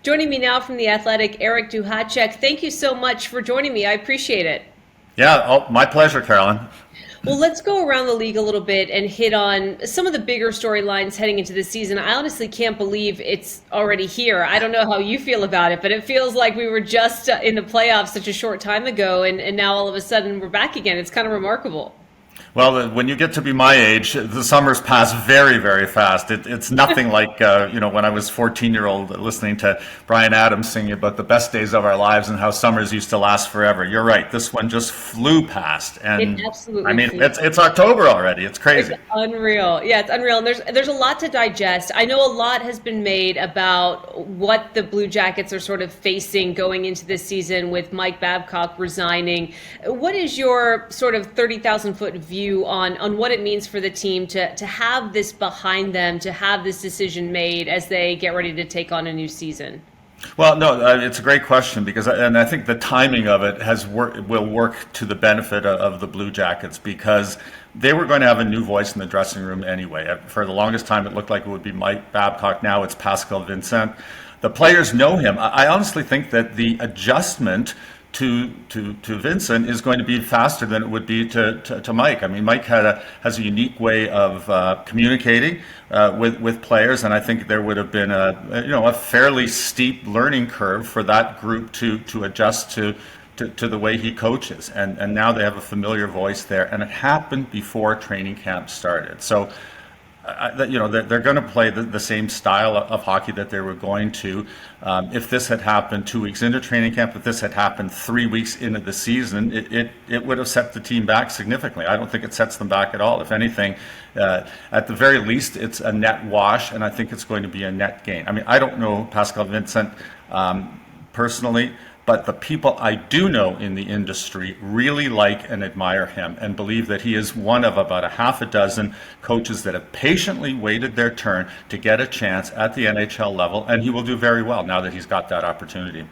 Joining me now from The Athletic, Eric Duhatschek. Thank you so much for joining me. I appreciate it. Yeah, my pleasure, Carolyn. Well, let's go around the league a little bit and hit on some of the bigger storylines heading into this season. I honestly can't believe it's already here. I don't know how you feel about it, but it feels like we were just in the playoffs such a short time ago, and now all of a sudden we're back again. It's kind of remarkable. Well, when you get to be my age, the summers pass very, very fast. It's nothing like when I was 14-year-old listening to Brian Adams singing about the best days of our lives and how summers used to last forever. You're right. This one just flew past, It and I absolutely mean flew. it's October already. It's It's crazy. unreal. Yeah, it's unreal. And there's a lot to digest. I know a lot has been made about what the Blue Jackets are sort of facing going into this season with Mike Babcock resigning. What is your sort of 30,000 foot view on what it means for the team to have this behind them, to have this decision made as they get ready to take on a new season? Well, no, it's a great question and I think the timing of it will work to the benefit of the Blue Jackets because they were going to have a new voice in the dressing room anyway. For the longest time, it looked like it would be Mike Babcock. Now it's Pascal Vincent. The players know him. I honestly think that the adjustment to Vincent is going to be faster than it would be to Mike. I mean, Mike has a unique way of communicating with players, and I think there would have been a fairly steep learning curve for that group to adjust to the way he coaches. And now they have a familiar voice there, and it happened before training camp started. So they're going to play the same style of hockey that they were going to. If this had happened 2 weeks into training camp, if this had happened 3 weeks into the season, it would have set the team back significantly. I don't think it sets them back at all. If anything, at the very least, it's a net wash, and I think it's going to be a net gain. I mean, I don't know Pascal Vincent personally, but the people I do know in the industry really like and admire him and believe that he is one of about a half a dozen coaches that have patiently waited their turn to get a chance at the NHL level, and he will do very well now that he's got that opportunity.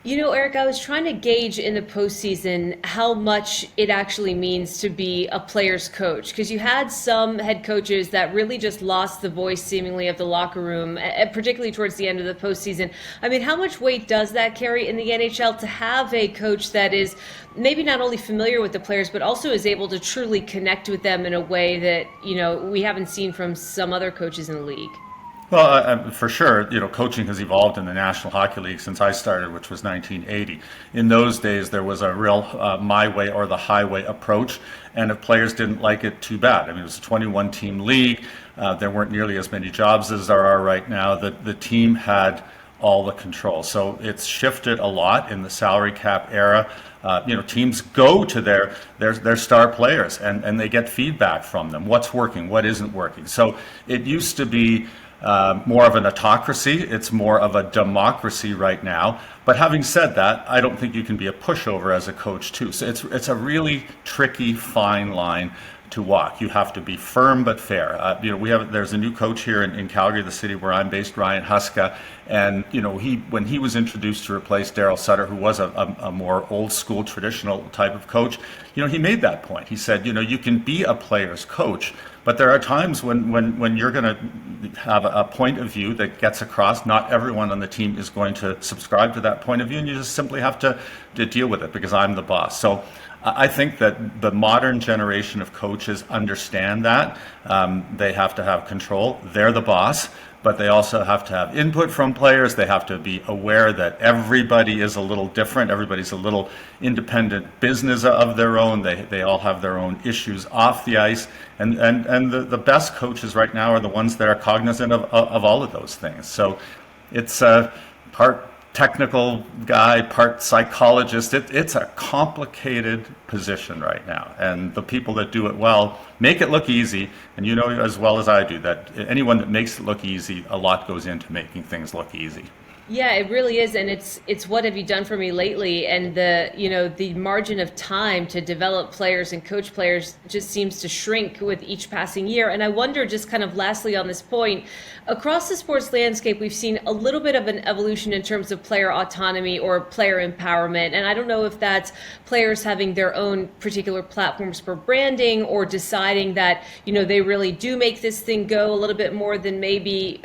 You know, Eric, I was trying to gauge in the postseason how much it actually means to be a player's coach, because you had some head coaches that really just lost the voice seemingly of the locker room, particularly towards the end of the postseason. I mean, how much weight does that carry in the NHL to have a coach that is maybe not only familiar with the players, but also is able to truly connect with them in a way that, we haven't seen from some other coaches in the league? Well, for sure, coaching has evolved in the National Hockey League since I started, which was 1980. In those days, there was a real my way or the highway approach, and if players didn't like it, too bad. I mean, it was a 21-team league. There weren't nearly as many jobs as there are right now. The team had all the control. So it's shifted a lot in the salary cap era. Teams go to their star players and they get feedback from them. What's working? What isn't working? So it used to be more of an autocracy. It's more of a democracy right now. But having said that, I don't think you can be a pushover as a coach too. So it's a really tricky, fine line to walk. You have to be firm but fair. There's a new coach here in Calgary, the city where I'm based, Ryan Huska, and when he was introduced to replace Daryl Sutter, who was a more old school traditional type of coach, he made that point. He said, you can be a player's coach, but there are times when you're going to have a point of view that gets across. Not everyone on the team is going to subscribe to that point of view, and you just simply have to deal with it because I'm the boss. So I think that the modern generation of coaches understand that. They have to have control. They're the boss, but they also have to have input from players. They have to be aware that everybody is a little different. Everybody's a little independent business of their own. They all have their own issues off the ice. And the best coaches right now are the ones that are cognizant of all of those things. So it's part technical guy, part psychologist. It's a complicated position right now. And the people that do it well make it look easy. And you know as well as I do that anyone that makes it look easy, a lot goes into making things look easy. Yeah, it really is, and it's what have you done for me lately? And the margin of time to develop players and coach players just seems to shrink with each passing year. And I wonder, just kind of lastly on this point, across the sports landscape, we've seen a little bit of an evolution in terms of player autonomy or player empowerment. And I don't know if that's players having their own particular platforms for branding or deciding that they really do make this thing go a little bit more than maybe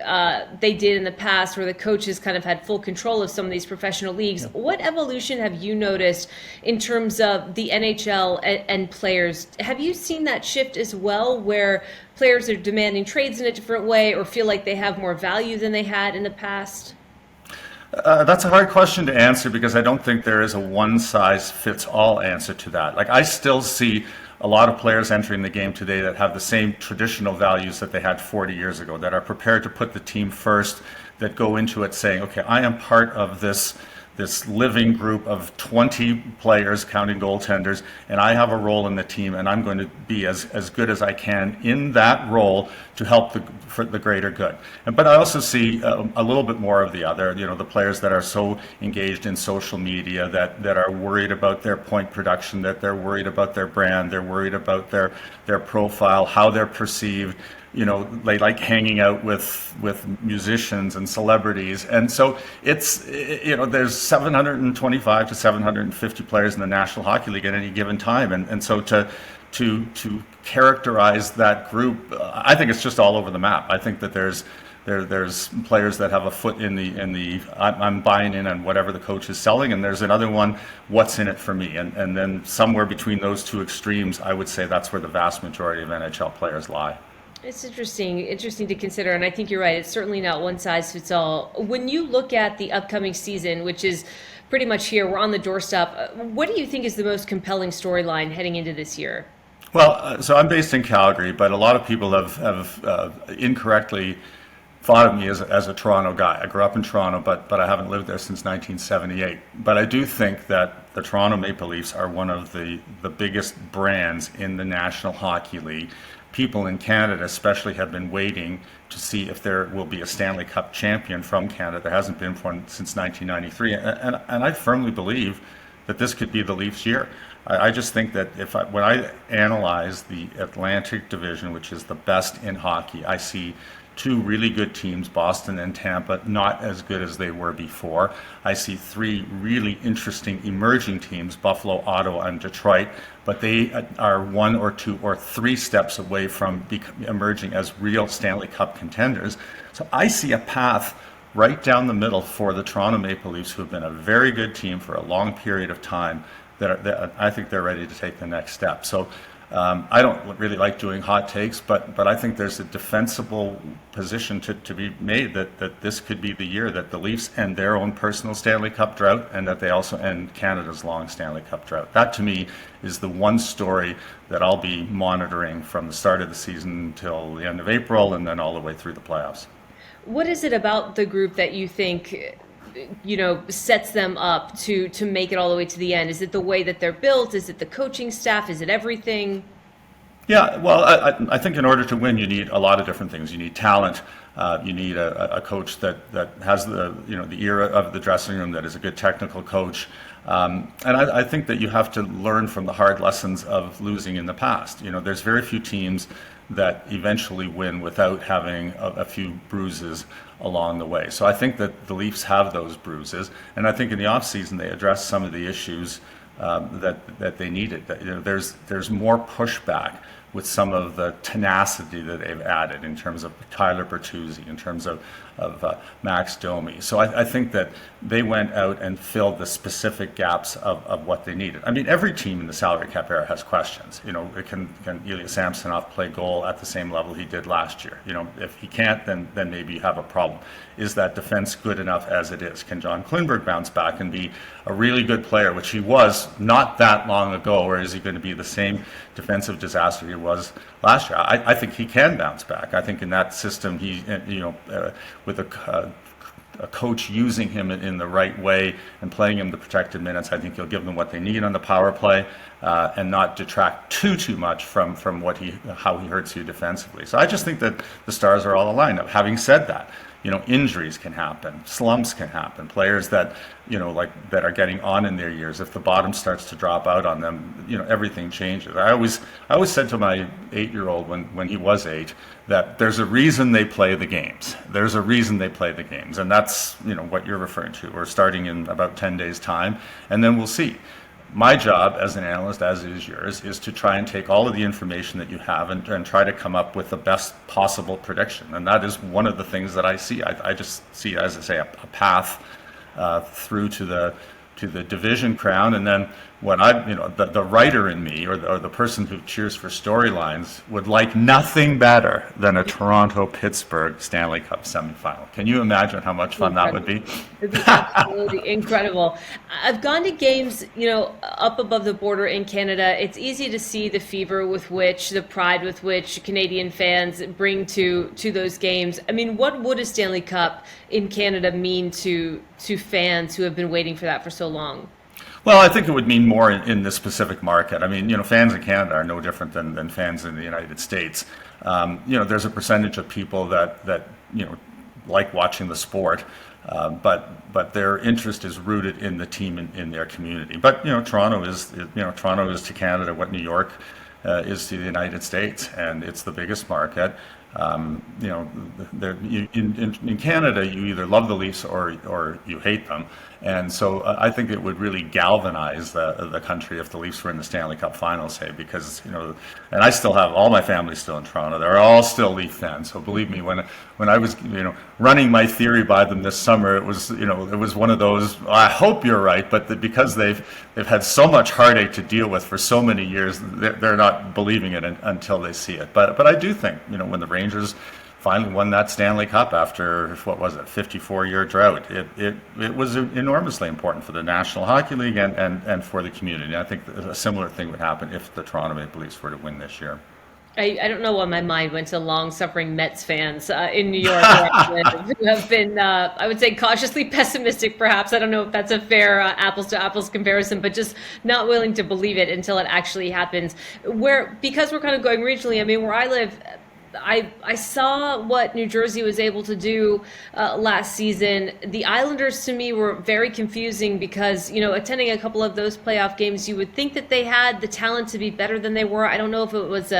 they did in the past, where the coaches kind of had had full control of some of these professional leagues. What evolution have you noticed in terms of the NHL and players? Have you seen that shift as well, where players are demanding trades in a different way or feel like they have more value than they had in the past? That's a hard question to answer because I don't think there is a one-size-fits-all answer to that. Like, I still see a lot of players entering the game today that have the same traditional values that they had 40 years ago, that are prepared to put the team first, that go into it saying, okay, I am part of this living group of 20 players, counting goaltenders, and I have a role in the team, and I'm going to be as good as I can in that role to help for the greater good. But I also see a little bit more of the other, the players that are so engaged in social media, that are worried about their point production, that they're worried about their brand, they're worried about their profile, how they're perceived. They like hanging out with musicians and celebrities. And so there's 725 to 750 players in the National Hockey League at any given time. And so to characterize that group, I think it's just all over the map. I think that there's players that have a foot in the I'm buying in on whatever the coach is selling, and there's another one, what's in it for me? And then somewhere between those two extremes, I would say that's where the vast majority of NHL players lie. It's interesting to consider, and I think you're right. It's certainly not one size fits all. When you look at the upcoming season, which is pretty much here, we're on the doorstep, what do you think is the most compelling storyline heading into this year? Well, so I'm based in Calgary, but a lot of people have incorrectly thought of me as a Toronto guy. I grew up in Toronto, but I haven't lived there since 1978. But I do think that the Toronto Maple Leafs are one of the biggest brands in the National Hockey League. People in Canada especially have been waiting to see if there will be a Stanley Cup champion from Canada. There hasn't been one since 1993. And I firmly believe that this could be the Leafs' year. I just think that when I analyze the Atlantic Division, which is the best in hockey, I see two really good teams, Boston and Tampa, not as good as they were before. I see three really interesting emerging teams, Buffalo, Ottawa, and Detroit, but they are one or two or three steps away from emerging as real Stanley Cup contenders. So I see a path right down the middle for the Toronto Maple Leafs, who have been a very good team for a long period of time, that I think they're ready to take the next step. So I don't really like doing hot takes, but I think there's a defensible position to be made that this could be the year that the Leafs end their own personal Stanley Cup drought, and that they also end Canada's long Stanley Cup drought. That, to me, is the one story that I'll be monitoring from the start of the season until the end of April, and then all the way through the playoffs. What is it about the group that you think sets them up to make it all the way to the end? Is it the way that they're built? Is it the coaching staff? Is it everything? Yeah, well, I think in order to win, you need a lot of different things. You need talent. You need a coach that has the ear of the dressing room, that is a good technical coach. And I think that you have to learn from the hard lessons of losing in the past. There's very few teams that eventually win without having a few bruises along the way. So I think that the Leafs have those bruises, and I think in the offseason they addressed some of the issues that they needed. There's more pushback with some of the tenacity that they've added in terms of Tyler Bertuzzi, in terms of Max Domi. So I think that they went out and filled the specific gaps of what they needed. I mean, every team in the salary cap era has questions. Can Ilya Samsonov play goal at the same level he did last year? If he can't, then maybe you have a problem. Is that defense good enough as it is? Can John Klingberg bounce back and be a really good player, which he was not that long ago, or is he going to be the same defensive disaster he was last year? I think he can bounce back. I think in that system, with a coach using him in the right way and playing him the protected minutes, I think he'll give them what they need on the power play, and not detract too much from how he hurts you defensively. So I just think that the stars are all aligned. Having said that, injuries can happen, slumps can happen, players that that are getting on in their years. If the bottom starts to drop out on them, everything changes. I always said to my 8-year-old when he was 8 that there's a reason they play the games. There's a reason they play the games, and that's what you're referring to. We're starting in about 10 days' time, and then we'll see. My job as an analyst, as is yours, is to try and take all of the information that you have and try to come up with the best possible prediction. And that is one of the things that I see. I just see, as I say, a path through to the division crown. And then when the writer in me, or the person who cheers for storylines, would like nothing better than a Toronto-Pittsburgh Stanley Cup semifinal. Can you imagine how much fun that would be? It'd be absolutely incredible. I've gone to games, up above the border in Canada. It's easy to see the fever with which, the pride with which Canadian fans bring to those games. I mean, what would a Stanley Cup in Canada mean to fans who have been waiting for that for so long? Well, I think it would mean more in this specific market. I mean, fans in Canada are no different than fans in the United States. There's a percentage of people that like watching the sport, but their interest is rooted in the team in their community. But Toronto is to Canada what New York is to the United States, and it's the biggest market. In Canada, you either love the Leafs or you hate them, and so I think it would really galvanize the country if the Leafs were in the Stanley Cup Finals, say, because and I still have all my family still in Toronto. They're all still Leaf fans, so believe me, when I was running my theory by them this summer, it was one of those. I hope you're right, but because they've had so much heartache to deal with for so many years, they're not believing it until they see it. But I do think when the Rangers finally won that Stanley Cup after, what was it, 54-year drought, it was enormously important for the National Hockey League and for the community. I think a similar thing would happen if the Toronto Maple Leafs were to win this year. I don't know why my mind went to long-suffering Mets fans in New York who have been, I would say, cautiously pessimistic, perhaps. I don't know if that's a fair apples-to-apples comparison, but just not willing to believe it until it actually happens. Because we're kind of going regionally, I mean, where I live, I saw what New Jersey was able to do last season. The Islanders, to me, were very confusing because, attending a couple of those playoff games, you would think that they had the talent to be better than they were. I don't know if it was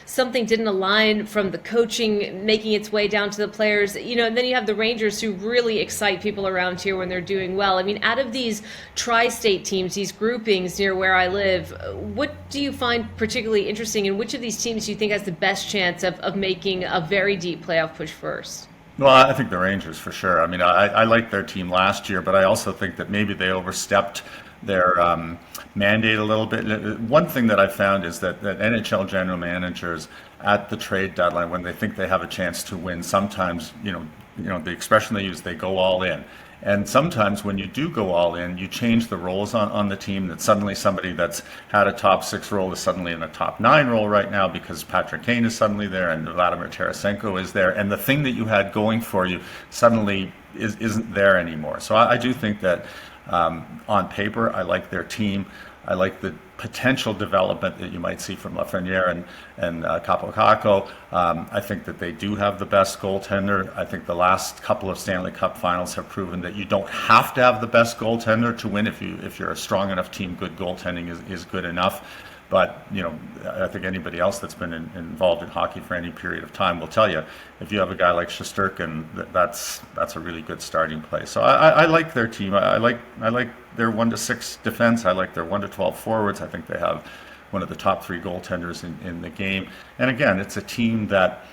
something didn't align from the coaching making its way down to the players. And then you have the Rangers, who really excite people around here when they're doing well. I mean, out of these tri-state teams, these groupings near where I live, what do you find particularly interesting, and which of these teams do you think has the best chance of making a very deep playoff push first? Well, I think the Rangers for sure. I mean, I liked their team last year, but I also think that maybe they overstepped their mandate a little bit. One thing that I found is that NHL general managers at the trade deadline, when they think they have a chance to win, sometimes, the expression they use, they go all in. And sometimes when you do go all in, you change the roles on the team, that suddenly somebody that's had a top 6 role is suddenly in a top 9 role right now because Patrick Kane is suddenly there and Vladimir Tarasenko is there. And the thing that you had going for you suddenly isn't there anymore. So I do think that on paper, I like their team. I like the potential development that you might see from Lafreniere and Capocacco. I think that they do have the best goaltender. I think the last couple of Stanley Cup finals have proven that you don't have to have the best goaltender to win. If you're a strong enough team, good goaltending is good enough. But I think anybody else that's been involved in hockey for any period of time will tell you, if you have a guy like Shesterkin, that's a really good starting place. So I like their team. I like their 1-6 defense. I like their 1-12 forwards. I think they have one of the top 3 goaltenders in the game. And again, it's a team that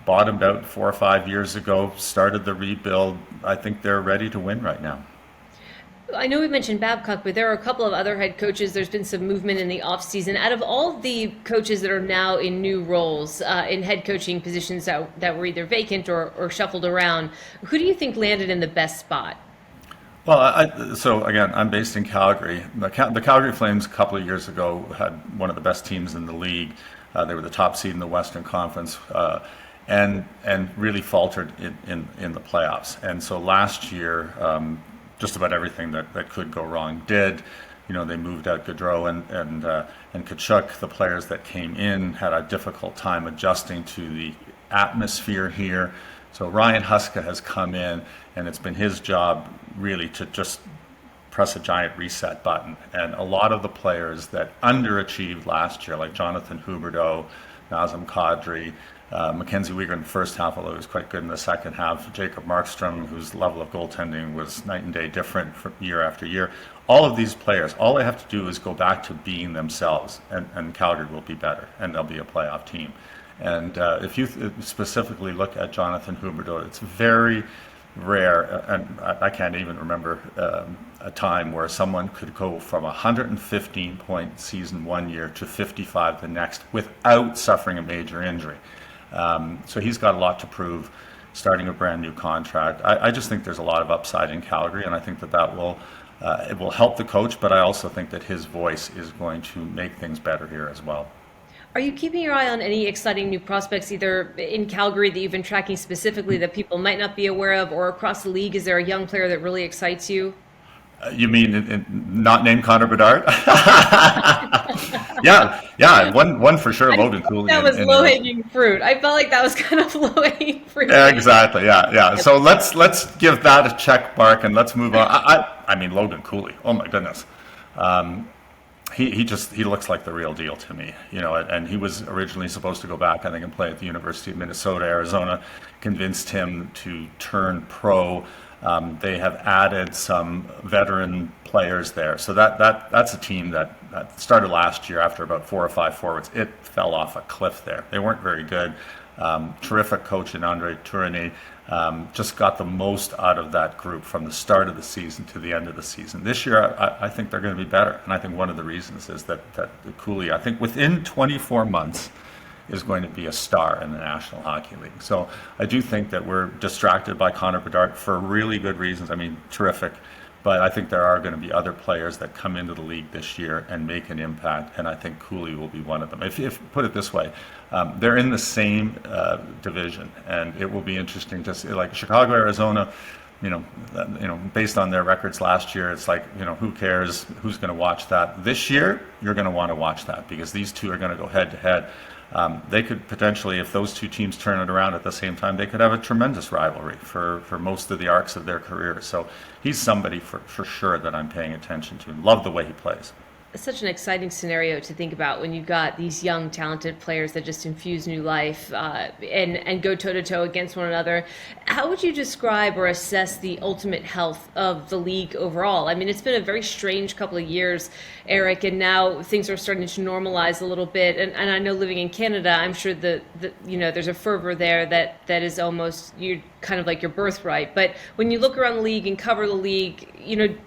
bottomed out 4 or 5 years ago, started the rebuild. I think they're ready to win right now. I know we mentioned Babcock, but there are a couple of other head coaches. There's been some movement in the offseason. Out of all the coaches that are now in new roles, in head coaching positions that were either vacant or shuffled around, who do you think landed in the best spot? Well, so again, I'm based in Calgary. The Calgary Flames a couple of years ago had one of the best teams in the league. They were the top seed in the Western Conference. And really faltered in the playoffs. And so last year, just about everything that could go wrong did. They moved out Gaudreau and Tkachuk. The players that came in had a difficult time adjusting to the atmosphere here. So Ryan Huska has come in, and it's been his job really to just press a giant reset button. And a lot of the players that underachieved last year, like Jonathan Huberdeau, Nazem Kadri, Mackenzie Weegar in the first half, although he was quite good in the second half. Jacob Markstrom, whose level of goaltending was night and day different from year after year. All of these players, all they have to do is go back to being themselves, and Calgary will be better, and they'll be a playoff team. And if you specifically look at Jonathan Huberdeau, it's very rare, and I can't even remember a time where someone could go from a 115-point season one year to 55 the next without suffering a major injury. So he's got a lot to prove, starting a brand new contract. I just think there's a lot of upside in Calgary, and I think that will it will help the coach, but I also think that his voice is going to make things better here as well. Are you keeping your eye on any exciting new prospects, either in Calgary that you've been tracking specifically that people might not be aware of, or across the league? Is there a young player that really excites you? You mean not named Connor Bedard? Yeah, one for sure. Logan Cooley. That was low-hanging fruit. I felt like that was kind of low-hanging fruit. Yeah, exactly. Yeah. So let's give that a check mark and let's move on. I mean Logan Cooley. Oh my goodness. He looks like the real deal to me, and he was originally supposed to go back, I think, and play at the University of Minnesota. Arizona convinced him to turn pro. They have added some veteran players there. So that's a team that started last year after about 4 or 5 forwards. It fell off a cliff there. They weren't very good. Terrific coach in Andre Tourigny. Just got the most out of that group from the start of the season to the end of the season. This year, I think they're going to be better. And I think one of the reasons is that Cooley, I think within 24 months, is going to be a star in the National Hockey League. So I do think that we're distracted by Connor Bedard for really good reasons. I mean, terrific. But I think there are going to be other players that come into the league this year and make an impact, and I think Cooley will be one of them. If put it this way, they're in the same division, and it will be interesting to see. Like Chicago, Arizona, based on their records last year, it's like, who cares? Who's going to watch that? This year, you're going to want to watch that because these two are going to go head to head. They could potentially, if those two teams turn it around at the same time, they could have a tremendous rivalry for most of the arcs of their career. So he's somebody for sure that I'm paying attention to. Love the way he plays. It's such an exciting scenario to think about when you've got these young, talented players that just infuse new life and go toe-to-toe against one another. How would you describe or assess the ultimate health of the league overall? I mean, it's been a very strange couple of years, Eric, and now things are starting to normalize a little bit. And I know living in Canada, I'm sure there's a fervor there that is almost kind of like your birthright. But when you look around the league and cover the league,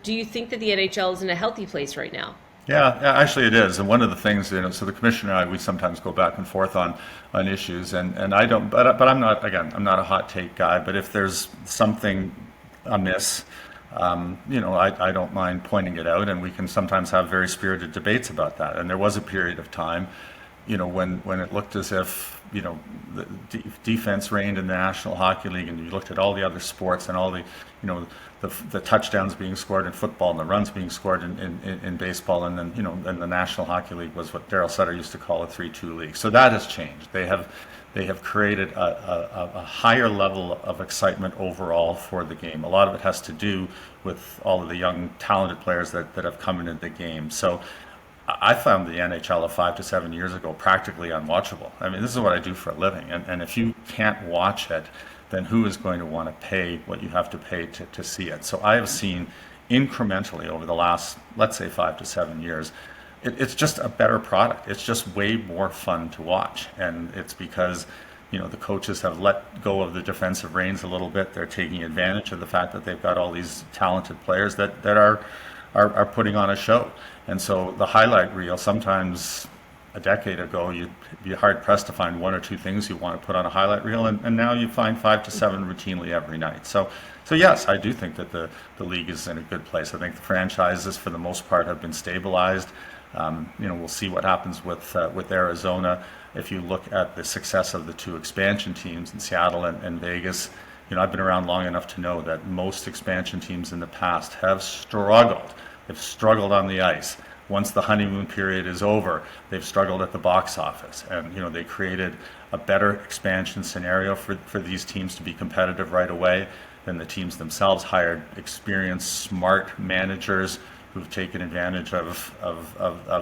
do you think that the NHL is in a healthy place right now? Yeah, actually it is. And one of the things, so the commissioner and I, we sometimes go back and forth on issues, and I don't, but I'm not a hot take guy, but if there's something amiss, I don't mind pointing it out, and we can sometimes have very spirited debates about that. And there was a period of time, when it looked as if, the defense reigned in the National Hockey League, and you looked at all the other sports and all the, the touchdowns being scored in football and the runs being scored in baseball, and then, and the National Hockey League was what Darryl Sutter used to call a 3-2 league. So that has changed. They have created a higher level of excitement overall for the game. A lot of it has to do with all of the young, talented players that have come into the game. So I found the NHL of 5 to 7 years ago practically unwatchable. I mean, this is what I do for a living. And if you can't watch it, then who is going to want to pay what you have to pay to see it? So I have seen incrementally over the last, let's say, 5 to 7 years, it's just a better product. It's just way more fun to watch. And it's because, the coaches have let go of the defensive reins a little bit. They're taking advantage of the fact that they've got all these talented players that are putting on a show. And so the highlight reel, sometimes a decade ago, you'd be hard pressed to find 1 or 2 things you want to put on a highlight reel, and now you find 5 to 7 routinely every night. So yes, I do think that the league is in a good place. I think the franchises, for the most part, have been stabilized. We'll see what happens with Arizona. If you look at the success of the 2 expansion teams in Seattle and Vegas, I've been around long enough to know that most expansion teams in the past have struggled. They've struggled on the ice. Once the honeymoon period is over, they've struggled at the box office. And, they created a better expansion scenario for these teams to be competitive right away. Then the teams themselves hired experienced, smart managers who've taken advantage of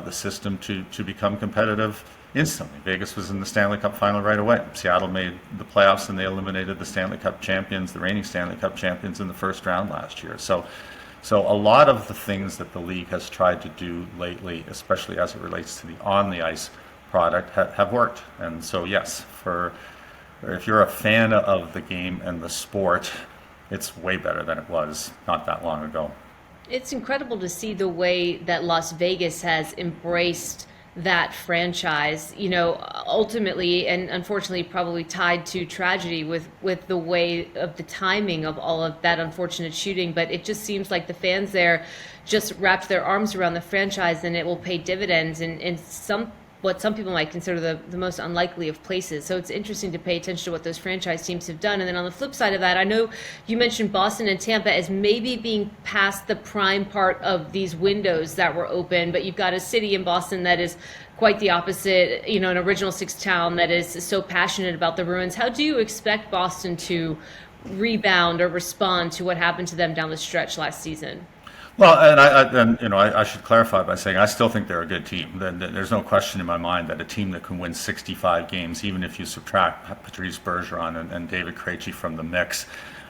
the system to become competitive. instantly. Vegas was in the Stanley Cup final right away. Seattle made the playoffs and they eliminated the Stanley Cup champions, the reigning Stanley Cup champions, in the first round last year. So a lot of the things that the league has tried to do lately, especially as it relates to the on the ice product, have worked. And so yes, if you're a fan of the game and the sport, it's way better than it was not that long ago. It's incredible to see the way that Las Vegas has embraced that franchise, ultimately and unfortunately probably tied to tragedy with the way of the timing of all of that unfortunate shooting. But it just seems like the fans there just wrapped their arms around the franchise, and it will pay dividends in what some people might consider the most unlikely of places. So it's interesting to pay attention to what those franchise teams have done. And then on the flip side of that, I know you mentioned Boston and Tampa as maybe being past the prime part of these windows that were open, but you've got a city in Boston that is quite the opposite, an original six town that is so passionate about the Bruins. How do you expect Boston to rebound or respond to what happened to them down the stretch last season? Well, I should clarify by saying I still think they're a good team. There's no question in my mind that a team that can win 65 games, even if you subtract Patrice Bergeron and David Krejci from the mix.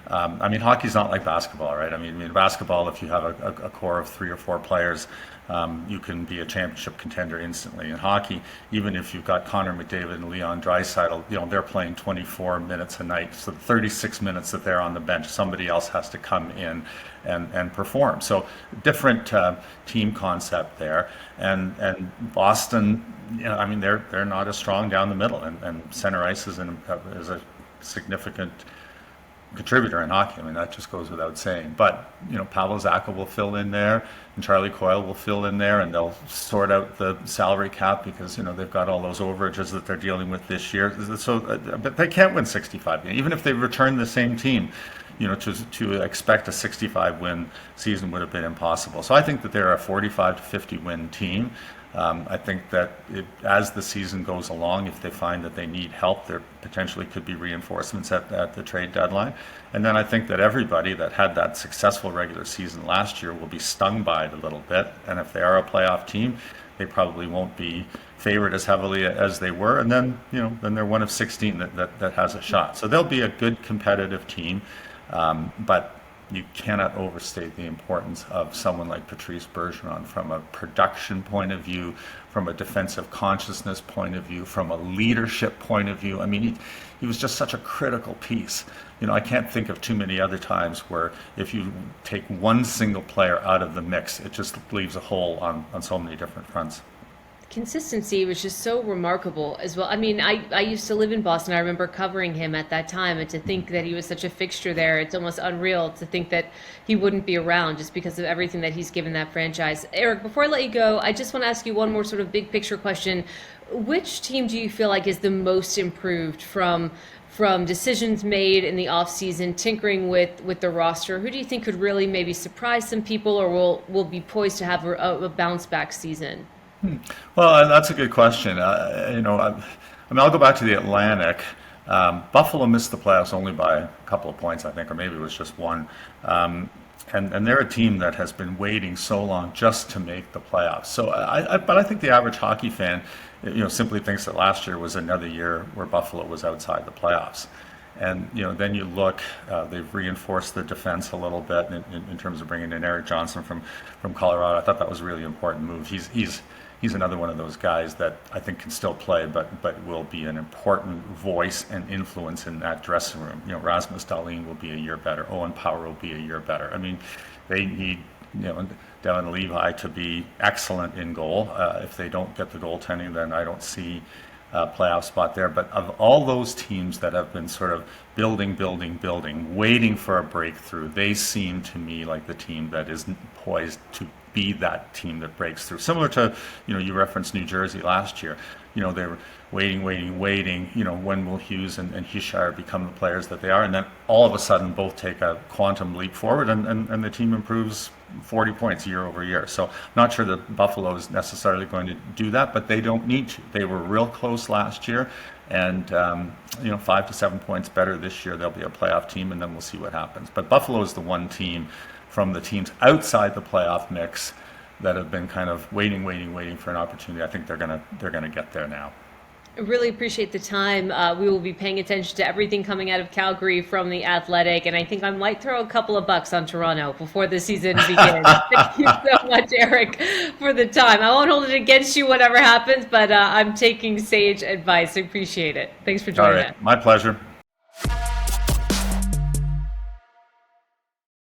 Hockey's not like basketball, right? Basketball, if you have a core of 3 or 4 players, you can be a championship contender instantly. In hockey, even if you've got Connor McDavid and Leon Draisaitl, they're playing 24 minutes a night. So 36 minutes that they're on the bench, somebody else has to come in and perform. So different team concept there. And Boston, they're not as strong down the middle, and center ice is a significant contributor in hockey. That just goes without saying. But, Pavel Zacha will fill in there, and Charlie Coyle will fill in there, and they'll sort out the salary cap because, they've got all those overages that they're dealing with this year. So, but they can't win 65. Even if they return the same team, to expect a 65 win season would have been impossible. So I think that they're a 45 to 50 win team. I think that as the season goes along, if they find that they need help, there potentially could be reinforcements at the trade deadline. And then I think that everybody that had that successful regular season last year will be stung by it a little bit. And if they are a playoff team, they probably won't be favored as heavily as they were. And then, then they're one of 16 that has a shot. So they'll be a good competitive team. But you cannot overstate the importance of someone like Patrice Bergeron from a production point of view, from a defensive consciousness point of view, from a leadership point of view. He was just such a critical piece. I can't think of too many other times where if you take one single player out of the mix, it just leaves a hole on so many different fronts. Consistency was just so remarkable as well. I used to live in Boston. I remember covering him at that time, and to think that he was such a fixture there, it's almost unreal to think that he wouldn't be around just because of everything that he's given that franchise. Eric, before I let you go, I just want to ask you one more sort of big picture question. Which team do you feel like is the most improved from decisions made in the offseason, tinkering with the roster? Who do you think could really maybe surprise some people, or will be poised to have a bounce back season? Well, that's a good question. I'll go back to the Atlantic. Buffalo missed the playoffs only by a couple of points, I think, or maybe it was just one. And they're a team that has been waiting so long just to make the playoffs. But I think the average hockey fan, simply thinks that last year was another year where Buffalo was outside the playoffs. And then you look, they've reinforced the defense a little bit in terms of bringing in Eric Johnson from Colorado. I thought that was a really important move. He's another one of those guys that I think can still play, but will be an important voice and influence in that dressing room. Rasmus Dahlin will be a year better. Owen Power will be a year better. They need Devin Levi to be excellent in goal. If they don't get the goaltending, then I don't see a playoff spot there. But of all those teams that have been sort of building, waiting for a breakthrough, they seem to me like the team that is poised to be that team that breaks through. Similar to, you referenced New Jersey last year. They were waiting. When will Hughes and Hischier become the players that they are? And then all of a sudden both take a quantum leap forward and the team improves 40 points year over year. So not sure that Buffalo is necessarily going to do that, but they don't need to. They were real close last year, and 5 to 7 points better this year. They'll be a playoff team, and then we'll see what happens. But Buffalo is the one team from the teams outside the playoff mix that have been kind of waiting for an opportunity. I think they're gonna get there now. Really appreciate the time. We will be paying attention to everything coming out of Calgary from the Athletic, and I think I might throw a couple of bucks on Toronto before the season begins. Thank you so much, Eric, for the time. I won't hold it against you, whatever happens, but I'm taking sage advice. I appreciate it. Thanks for All joining us. right, my pleasure.